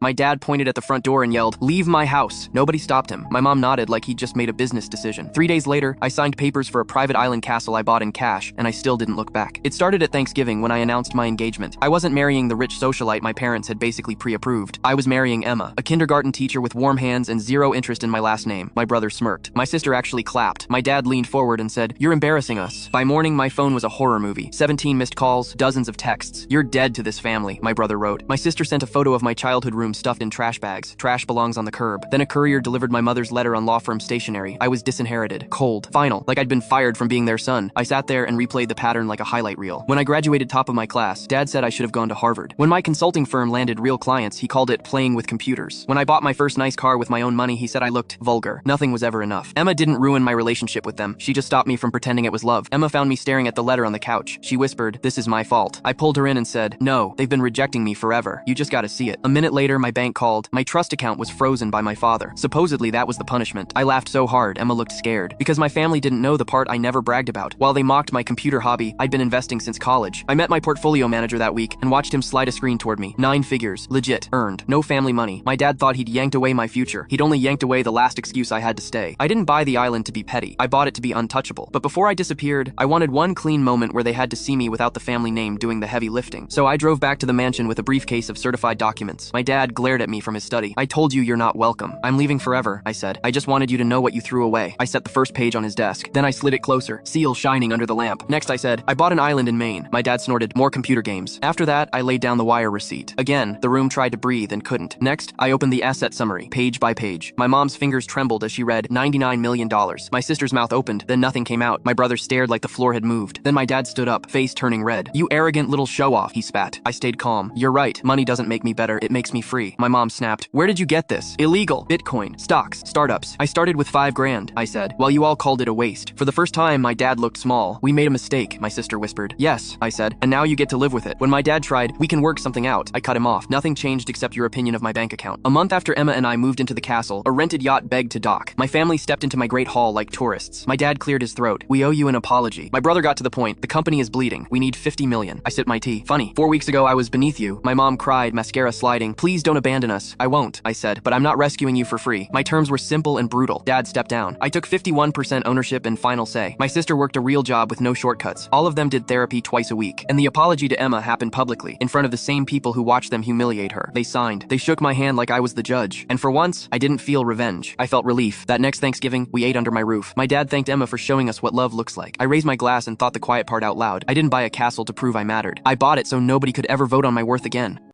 My dad pointed at the front door and yelled, "Leave my house." Nobody stopped him. My mom nodded like he'd just made a business decision. 3 days later, I signed papers for a private island castle I bought in cash, and I still didn't look back. It started at Thanksgiving when I announced my engagement. I wasn't marrying the rich socialite my parents had basically pre-approved. I was marrying Emma, a kindergarten teacher with warm hands and zero interest in my last name. My brother smirked. My sister actually clapped. My dad leaned forward and said, "You're embarrassing us." By morning, my phone was a horror movie. 17 missed calls, dozens of texts. "You're dead to this family," my brother wrote. My sister sent a photo of my childhood room stuffed in trash bags. Trash belongs on the curb. Then a courier delivered my mother's letter on law firm stationery. I was disinherited, cold, final, like I'd been fired from being their son. I sat there and replayed the pattern like a highlight reel. When I graduated top of my class, Dad said I should have gone to Harvard. When my consulting firm landed real clients, he called it playing with computers. When I bought my first nice car with my own money, he said I looked vulgar. Nothing was ever enough. Emma didn't ruin my relationship with them. She just stopped me from pretending it was love. Emma found me staring at the letter on the couch. She whispered, "This is my fault." I pulled her in and said, "No, they've been rejecting me forever. You just gotta see it." A minute later, my bank called. My trust account was frozen by my father. Supposedly, that was the punishment. I laughed so hard, Emma looked scared. Because my family didn't know the part I never bragged about. While they mocked my computer hobby, I'd been investing since college. I met my portfolio manager that week and watched him slide a screen toward me. 9 figures. Legit. Earned. No family money. My dad thought he'd yanked away my future. He'd only yanked away the last excuse I had to stay. I didn't buy the island to be petty. I bought it to be untouchable. But before I disappeared, I wanted one clean moment where they had to see me without the family name doing the heavy lifting. So I drove back to the mansion with a briefcase of certified documents. My dad glared at me from his study. "I told you you're not welcome." "I'm leaving forever," I said. "I just wanted you to know what you threw away." I set the first page on his desk. Then I slid it closer, seal shining under the lamp. Next I said, "I bought an island in Maine." My dad snorted, "More computer games." After that, I laid down the wire receipt. Again, the room tried to breathe and couldn't. Next, I opened the asset summary, page by page. My mom's fingers trembled as she read $99 million. My sister's mouth opened, then nothing came out. My brother stared like the floor had moved. Then my dad stood up, face turning red. "You arrogant little show-off," he spat. I stayed calm. "You're right. Money doesn't make me better. It makes me free." My mom snapped, "Where did you get this?" "Illegal. Bitcoin. Stocks. Startups. I started with 5 grand, I said. "Well, you all called it a waste." For the first time, my dad looked small. "We made a mistake," my sister whispered. "Yes," I said, "and now you get to live with it." When my dad tried, "We can work something out," I cut him off. "Nothing changed except your opinion of my bank account." A month after Emma and I moved into the castle, a rented yacht begged to dock. My family stepped into my great hall like tourists. My dad cleared his throat. "We owe you an apology." My brother got to the point. "The company is bleeding. We need 50 million. I sipped my tea. "Funny. 4 weeks ago, I was beneath you." My mom cried, mascara sliding. "Please don't abandon us." "I won't," I said, "but I'm not rescuing you for free." My terms were simple and brutal. Dad stepped down. I took 51% ownership and final say. My sister worked a real job with no shortcuts. All of them did therapy twice a week. And the apology to Emma happened publicly, in front of the same people who watched them humiliate her. They signed. They shook my hand like I was the judge. And for once, I didn't feel revenge. I felt relief. That next Thanksgiving, we ate under my roof. My dad thanked Emma for showing us what love looks like. I raised my glass and thought the quiet part out loud. I didn't buy a castle to prove I mattered. I bought it so nobody could ever vote on my worth again.